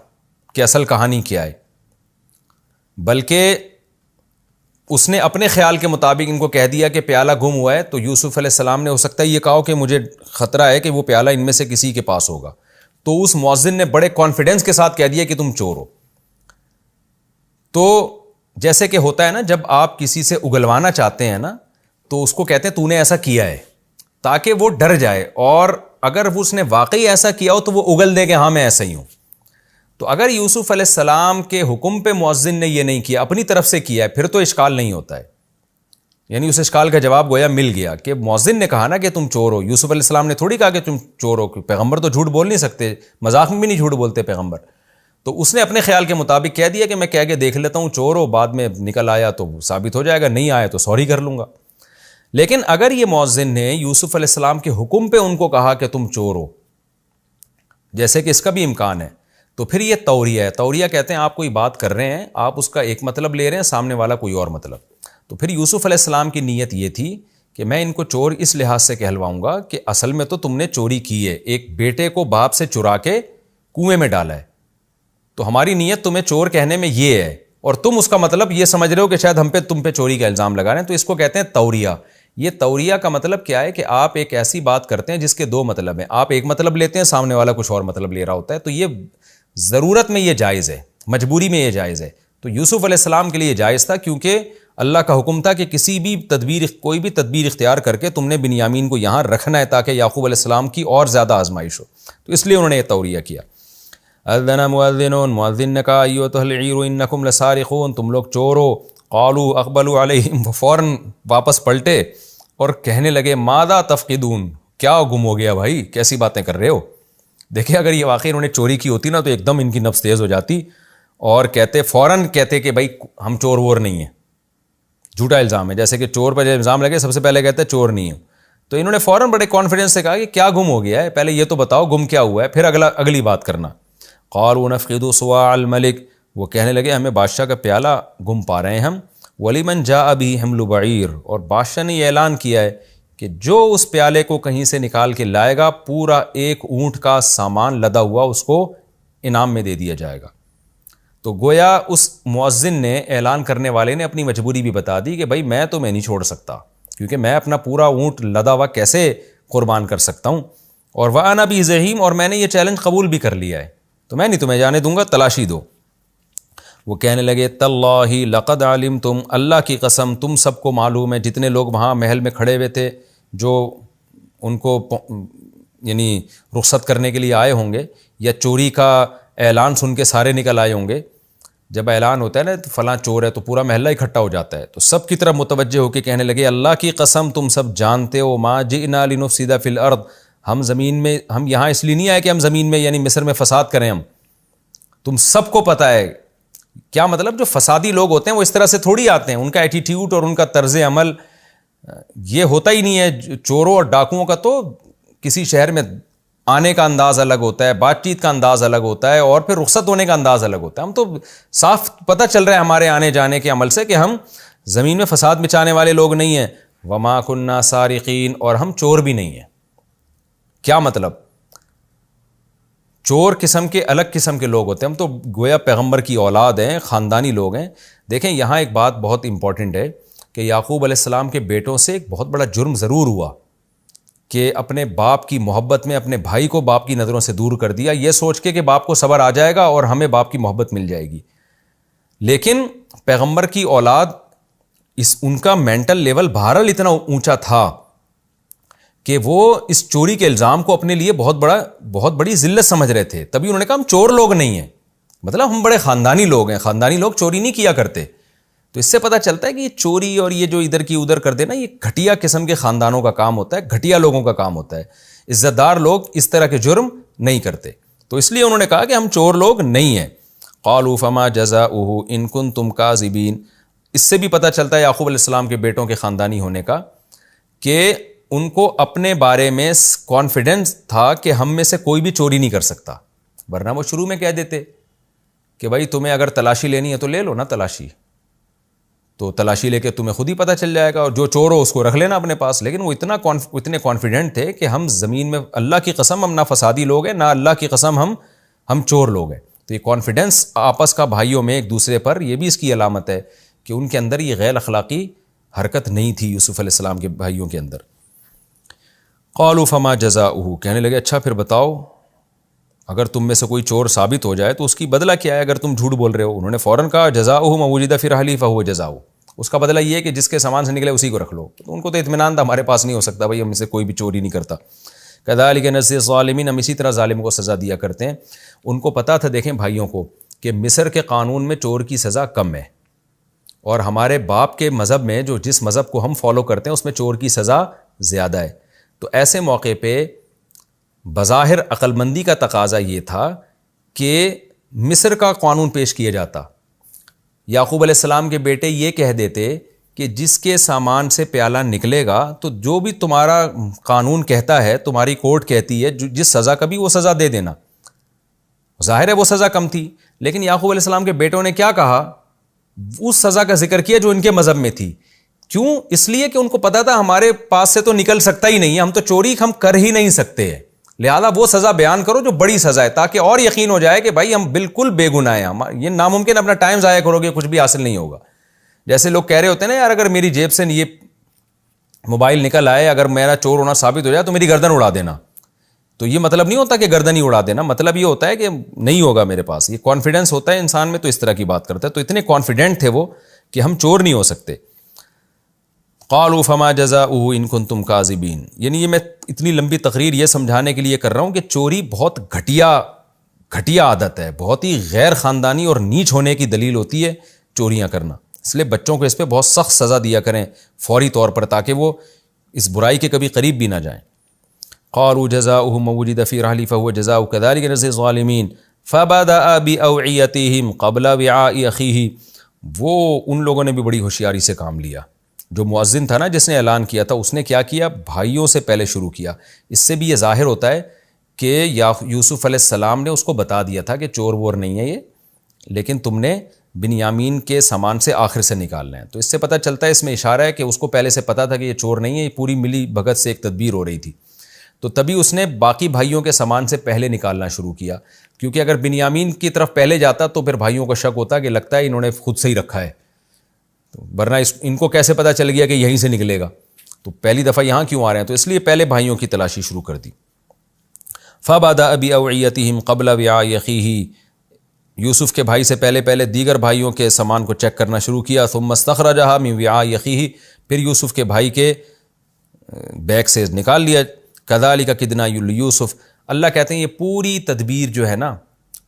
کہ اصل کہانی کیا ہے، بلکہ اس نے اپنے خیال کے مطابق ان کو کہہ دیا کہ پیالہ گم ہوا ہے، تو یوسف علیہ السلام نے ہو سکتا ہے یہ کہا کہ مجھے خطرہ ہے کہ وہ پیالہ ان میں سے کسی کے پاس ہوگا، تو اس مؤذن نے بڑے کانفیڈنس کے ساتھ کہہ دیا کہ تم چور ہو۔ تو جیسے کہ ہوتا ہے نا، جب آپ کسی سے اگلوانا چاہتے ہیں نا، تو اس کو کہتے ہیں تو نے ایسا کیا ہے، تاکہ وہ ڈر جائے، اور اگر اس نے واقعی ایسا کیا ہو تو وہ اگل دے کہ ہاں میں ایسا ہی ہوں۔ تو اگر یوسف علیہ السلام کے حکم پہ مؤذن نے یہ نہیں کیا، اپنی طرف سے کیا ہے، پھر تو اشکال نہیں ہوتا ہے، یعنی اس اشکال کا جواب گویا مل گیا کہ مؤذن نے کہا نا کہ تم چور ہو، یوسف علیہ السلام نے تھوڑی کہا کہ تم چور ہو، پیغمبر تو جھوٹ بول نہیں سکتے، مذاق میں بھی نہیں جھوٹ بولتے پیغمبر، تو اس نے اپنے خیال کے مطابق کہہ دیا کہ میں کہہ کے دیکھ لیتا ہوں چور ہو، بعد میں نکل آیا تو ثابت ہو جائے گا، نہیں آیا تو سوری کر لوں گا۔ لیکن اگر یہ مؤذن نے یوسف علیہ السلام کے حکم پہ ان کو کہا کہ تم چور ہو، جیسے کہ اس کا بھی امکان ہے، تو پھر یہ توریہ ہے۔ توریہ کہتے ہیں آپ کوئی بات کر رہے ہیں، آپ اس کا ایک مطلب لے رہے ہیں، سامنے والا کوئی اور مطلب، تو پھر یوسف علیہ السلام کی نیت یہ تھی کہ میں ان کو چور اس لحاظ سے کہلواؤں گا کہ اصل میں تو تم نے چوری کی ہے، ایک بیٹے کو باپ سے چرا کے کنویں میں ڈالا ہے، تو ہماری نیت تمہیں چور کہنے میں یہ ہے، اور تم اس کا مطلب یہ سمجھ رہے ہو کہ شاید ہم پہ تم پہ چوری کا الزام لگا رہے ہیں، تو اس کو کہتے ہیں توریہ۔ یہ توریہ کا مطلب کیا ہے کہ آپ ایک ایسی بات کرتے ہیں جس کے دو مطلب ہیں، آپ ایک مطلب لیتے ہیں، سامنے والا کچھ اور مطلب لے رہا ہوتا ہے، تو یہ ضرورت میں یہ جائز ہے، مجبوری میں یہ جائز ہے. تو یوسف علیہ السلام کے لیے جائز تھا کیونکہ اللہ کا حکم تھا کہ کسی بھی کوئی بھی تدبیر اختیار کر کے تم نے بنیامین کو یہاں رکھنا ہے تاکہ یعقوب علیہ السلام کی اور زیادہ آزمائش ہو. تو اس لیے انہوں نے یہ توریہ کیا. اذن مؤذن، مؤذن نے کہا ایھا العیر انکم لسارقون، تم لوگ چور ہو. قالوا اقبلوا علیہم، فوراً واپس پلٹے اور کہنے لگے ماذا تفقدون، کیا گم ہو گیا بھائی، کیسی باتیں کر رہے ہو. دیکھیں اگر یہ واقعی انہوں نے چوری کی ہوتی نا تو ایک دم ان کی نفس تیز ہو جاتی اور فوراً کہتے کہ بھائی ہم چور وور نہیں ہیں، جھوٹا الزام ہے. جیسے کہ چور پر جب الزام لگے سب سے پہلے کہتے ہیں چور نہیں ہے. تو انہوں نے فوراً بڑے کانفیڈنس سے کہا کہ کیا گم ہو گیا ہے، پہلے یہ تو بتاؤ گم کیا ہوا ہے، پھر اگلی بات کرنا. قالوا نفقد صواع الملک، وہ کہنے لگے ہمیں بادشاہ کا پیالہ گم پا رہے ہیں ہم. ولمن جاء به حمل بعیر، اور بادشاہ نے یہ اعلان کیا ہے کہ جو اس پیالے کو کہیں سے نکال کے لائے گا پورا ایک اونٹ کا سامان لدا ہوا اس کو انعام میں دے دیا جائے گا. تو گویا اس مؤذن نے، اعلان کرنے والے نے اپنی مجبوری بھی بتا دی کہ بھائی میں نہیں چھوڑ سکتا کیونکہ میں اپنا پورا اونٹ لدا ہوا کیسے قربان کر سکتا ہوں. اور وَأَنَا بِهِ زَعِيمٌ، اور میں نے یہ چیلنج قبول بھی کر لیا ہے تو میں نہیں تمہیں جانے دوں گا، تلاشی دو. وہ کہنے لگے تاللہ لقد علمتم، اللہ کی قسم تم سب کو معلوم ہے، جتنے لوگ وہاں محل میں کھڑے ہوئے تھے جو ان کو یعنی رخصت کرنے کے لیے آئے ہوں گے یا چوری کا اعلان سن کے سارے نکل آئے ہوں گے. جب اعلان ہوتا ہے نا تو فلاں چور ہے تو پورا محلہ اکٹھا ہو جاتا ہے، تو سب کی طرف متوجہ ہو کے کہنے لگے اللہ کی قسم تم سب جانتے ہو ما جئنا لنفسد فی الارض، ہم یہاں اس لیے نہیں آئے کہ ہم زمین میں یعنی مصر میں فساد کریں. تم سب کو پتہ ہے کیا مطلب، جو فسادی لوگ ہوتے ہیں وہ اس طرح سے تھوڑی آتے ہیں، ان کا ایٹیٹیوڈ اور ان کا طرز عمل یہ ہوتا ہی نہیں ہے. چوروں اور ڈاکوؤں کا تو کسی شہر میں آنے کا انداز الگ ہوتا ہے، بات چیت کا انداز الگ ہوتا ہے، اور پھر رخصت ہونے کا انداز الگ ہوتا ہے. ہم تو صاف پتہ چل رہا ہے ہمارے آنے جانے کے عمل سے کہ ہم زمین میں فساد مچانے والے لوگ نہیں ہیں. وما کننا سارقین، اور ہم چور بھی نہیں ہیں. کیا مطلب، چور قسم کے الگ قسم کے لوگ ہوتے ہیں، ہم تو گویا پیغمبر کی اولاد ہیں، خاندانی لوگ ہیں. دیکھیں یہاں ایک بات بہت امپورٹنٹ ہے کہ یعقوب علیہ السلام کے بیٹوں سے ایک بہت بڑا جرم ضرور ہوا کہ اپنے باپ کی محبت میں اپنے بھائی کو باپ کی نظروں سے دور کر دیا، یہ سوچ کے کہ باپ کو صبر آ جائے گا اور ہمیں باپ کی محبت مل جائے گی. لیکن پیغمبر کی اولاد ان کا مینٹل لیول بہرحال اتنا اونچا تھا کہ وہ اس چوری کے الزام کو اپنے لیے بہت بڑی ذلت سمجھ رہے تھے. تبھی انہوں نے کہا ہم چور لوگ نہیں ہیں، مطلب ہم بڑے خاندانی لوگ ہیں، خاندانی لوگ چوری نہیں کیا کرتے. تو اس سے پتہ چلتا ہے کہ یہ چوری اور یہ جو ادھر کی ادھر کر دینا یہ گھٹیا قسم کے خاندانوں کا کام ہوتا ہے، گھٹیا لوگوں کا کام ہوتا ہے. عزت دار لوگ اس طرح کے جرم نہیں کرتے. تو اس لیے انہوں نے کہا کہ ہم چور لوگ نہیں ہیں. قالوا فما جزاؤہ ان کنتم کاذبین. اس سے بھی پتہ چلتا ہے یعقوب علیہ السلام کے بیٹوں کے خاندانی ہونے کا کہ ان کو اپنے بارے میں کانفیڈنس تھا کہ ہم میں سے کوئی بھی چوری نہیں کر سکتا، ورنہ وہ شروع میں کہہ دیتے کہ بھائی تمہیں اگر تلاشی لینی ہے تو لے لو نا تلاشی، تو تلاشی لے کے تمہیں خود ہی پتہ چل جائے گا، اور جو چور ہو اس کو رکھ لینا اپنے پاس. لیکن وہ اتنے کانفیڈنٹ تھے کہ ہم زمین میں اللہ کی قسم ہم نہ فسادی لوگ ہیں، نہ اللہ کی قسم ہم چور لوگ ہیں. تو یہ کانفیڈنس آپس کا بھائیوں میں ایک دوسرے پر، یہ بھی اس کی علامت ہے کہ ان کے اندر یہ غیر اخلاقی حرکت نہیں تھی یوسف علیہ السلام کے بھائیوں کے اندر. قالوا فما جزاؤہ، کہنے لگے اچھا پھر بتاؤ اگر تم میں سے کوئی چور ثابت ہو جائے تو اس کی بدلہ کیا ہے اگر تم جھوٹ بول رہے ہو. انہوں نے فوراً کہا جزاؤہ ما وجد فی رحلہ فہو جزاؤہ، اس کا بدلہ یہ ہے کہ جس کے سامان سے نکلے اسی کو رکھ لو. تو ان کو تو اطمینان تھا ہمارے پاس نہیں ہو سکتا بھائی، ہم میں سے کوئی بھی چوری نہیں کرتا. کذالک نجزی الظالمین، ہم اسی طرح ظالموں کو سزا دیا کرتے ہیں. ان کو پتہ تھا دیکھیں بھائیوں کو کہ مصر کے قانون میں چور کی سزا کم ہے، اور ہمارے باپ کے مذہب میں جس مذہب کو ہم فالو کرتے ہیں اس میں چور کی سزا زیادہ ہے. تو ایسے موقع پہ بظاہر عقل مندی کا تقاضا یہ تھا کہ مصر کا قانون پیش کیا جاتا. یعقوب علیہ السلام کے بیٹے یہ کہہ دیتے کہ جس کے سامان سے پیالہ نکلے گا تو جو بھی تمہارا قانون کہتا ہے، تمہاری کورٹ کہتی ہے، جس سزا کا بھی وہ سزا دے دینا. ظاہر ہے وہ سزا کم تھی، لیکن یعقوب علیہ السلام کے بیٹوں نے کیا کہا، اس سزا کا ذکر کیا جو ان کے مذہب میں تھی. کیوں؟ اس لیے کہ ان کو پتا تھا ہمارے پاس سے تو نکل سکتا ہی نہیں ہے، ہم تو چوری ہم کر ہی نہیں سکتے ہیں، لہذا وہ سزا بیان کرو جو بڑی سزا ہے، تاکہ اور یقین ہو جائے کہ بھائی ہم بالکل بے گناہ ہیں. یہ ناممکن اپنا ٹائم ضائع کرو گے کچھ بھی حاصل نہیں ہوگا. جیسے لوگ کہہ رہے ہوتے ہیں نا یار اگر میری جیب سے یہ موبائل نکل آئے، اگر میرا چور ہونا ثابت ہو جائے تو میری گردن اڑا دینا. تو یہ مطلب نہیں ہوتا کہ گردن ہی اڑا دینا، مطلب یہ ہوتا ہے کہ نہیں ہوگا میرے پاس، یہ کانفیڈنس ہوتا ہے انسان میں، تو اس طرح کی بات کرتا ہے. تو اتنے کانفیڈنٹ تھے وہ کہ ہم چور نہیں ہو سکتے. قالوا فما جزاؤه ان کنتم کاذبین. یعنی یہ میں اتنی لمبی تقریر یہ سمجھانے کے لیے کر رہا ہوں کہ چوری بہت گھٹیا عادت ہے، بہت ہی غیر خاندانی اور نیچ ہونے کی دلیل ہوتی ہے چوریاں کرنا. اس لیے بچوں کو اس پہ بہت سخت سزا دیا کریں فوری طور پر، تاکہ وہ اس برائی کے کبھی قریب بھی نہ جائیں. قالوا جزاؤه ما وجد في رحل فهو جزاء كذلك نجزي الظالمين فبدأ بأوعيتهم قبل وعاء أخيه. وہ ان لوگوں نے بھی بڑی ہوشیاری سے کام لیا. جو مؤذن تھا نا جس نے اعلان کیا تھا، اس نے کیا کیا؟ بھائیوں سے پہلے شروع کیا. اس سے بھی یہ ظاہر ہوتا ہے کہ یوسف علیہ السلام نے اس کو بتا دیا تھا کہ چور وور نہیں ہے یہ، لیکن تم نے بنیامین کے سامان سے آخر سے نکالنا ہے. تو اس سے پتہ چلتا ہے، اس میں اشارہ ہے کہ اس کو پہلے سے پتہ تھا کہ یہ چور نہیں ہے، یہ پوری ملی بھگت سے ایک تدبیر ہو رہی تھی. تو تبھی اس نے باقی بھائیوں کے سامان سے پہلے نکالنا شروع کیا، کیونکہ اگر بنیامین کی طرف پہلے جاتا تو پھر بھائیوں کو شک ہوتا کہ لگتا ہے انہوں نے خود سے ہی رکھا ہے، تو ورنہ ان کو کیسے پتہ چل گیا کہ یہیں سے نکلے گا، تو پہلی دفعہ یہاں کیوں آ رہے ہیں؟ تو اس لیے پہلے بھائیوں کی تلاشی شروع کر دی. فَبَدَأَ بِأَوْعِيَتِهِمْ قَبْلَ وِعَاءِ أَخِيهِ. یوسف کے بھائی سے پہلے دیگر بھائیوں کے سامان کو چیک کرنا شروع کیا. ثُمَّ اسْتَخْرَجَهَا مِنْ وِعَاءِ أَخِيهِ. پھر یوسف کے بھائی کے بیگ سے نکال لیا. كَذَلِكَ كِدْنَا لِيُوسُف. اللہ کہتے ہیں یہ پوری تدبیر جو ہے نا،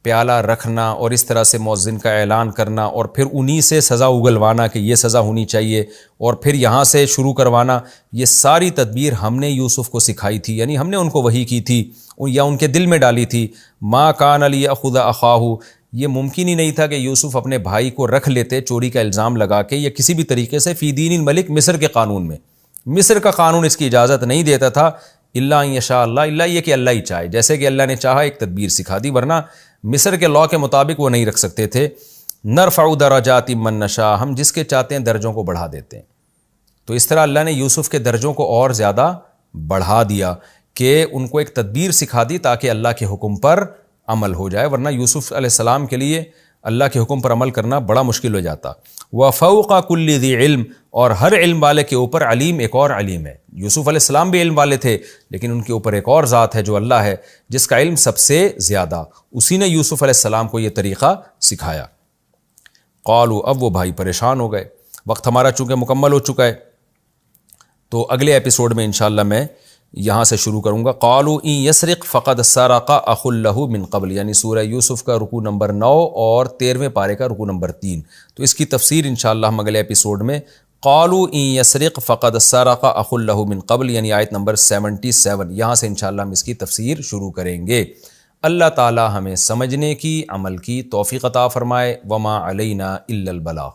پیالہ رکھنا اور اس طرح سے مؤذن کا اعلان کرنا اور پھر انہی سے سزا اگلوانا کہ یہ سزا ہونی چاہیے اور پھر یہاں سے شروع کروانا، یہ ساری تدبیر ہم نے یوسف کو سکھائی تھی، یعنی ہم نے ان کو وحی کی تھی یا ان کے دل میں ڈالی تھی. ما کان لیأخذ اخاہ. یہ ممکن ہی نہیں تھا کہ یوسف اپنے بھائی کو رکھ لیتے چوری کا الزام لگا کے، یا کسی بھی طریقے سے فی دین الملک، مصر کے قانون میں. مصر کا قانون اس کی اجازت نہیں دیتا تھا، الا ان یشاء اللہ، الا یہ کہ اللہ ہی چاہے. جیسے کہ اللہ نے چاہا ایک تدبیر سکھا دی، ورنہ مصر کے لاء کے مطابق وہ نہیں رکھ سکتے تھے. نرفع درجات من نشاء. ہم جس کے چاہتے ہیں درجوں کو بڑھا دیتے ہیں. تو اس طرح اللہ نے یوسف کے درجوں کو اور زیادہ بڑھا دیا کہ ان کو ایک تدبیر سکھا دی تاکہ اللہ کے حکم پر عمل ہو جائے، ورنہ یوسف علیہ السلام کے لیے اللہ کے حکم پر عمل کرنا بڑا مشکل ہو جاتا. وَفَوْقَ كُلِّ ذِي عِلْم. اور ہر علم والے کے اوپر علیم ایک اور علیم ہے. یوسف علیہ السلام بھی علم والے تھے، لیکن ان کے اوپر ایک اور ذات ہے جو اللہ ہے، جس کا علم سب سے زیادہ. اسی نے یوسف علیہ السلام کو یہ طریقہ سکھایا. قالوا. اب وہ بھائی پریشان ہو گئے. وقت ہمارا چونکہ مکمل ہو چکا ہے، تو اگلے ایپیسوڈ میں انشاءاللہ میں یہاں سے شروع کروں گا. قالوا ان یسرق فقد سرق اخ له من قبل. یعنی سورہ یوسف کا رکوع نمبر 9 اور 13ویں پارے کا رکوع نمبر 3. تو اس کی تفسیر انشاءاللہ ہم اگلے ایپیسوڈ میں قالوا ان یسرق فقد سرق اخ له من قبل، یعنی آیت نمبر 77، یہاں سے انشاءاللہ ہم اس کی تفسیر شروع کریں گے. اللہ تعالی ہمیں سمجھنے کی، عمل کی توفیق عطا فرمائے. وما علینا الا البلاغ.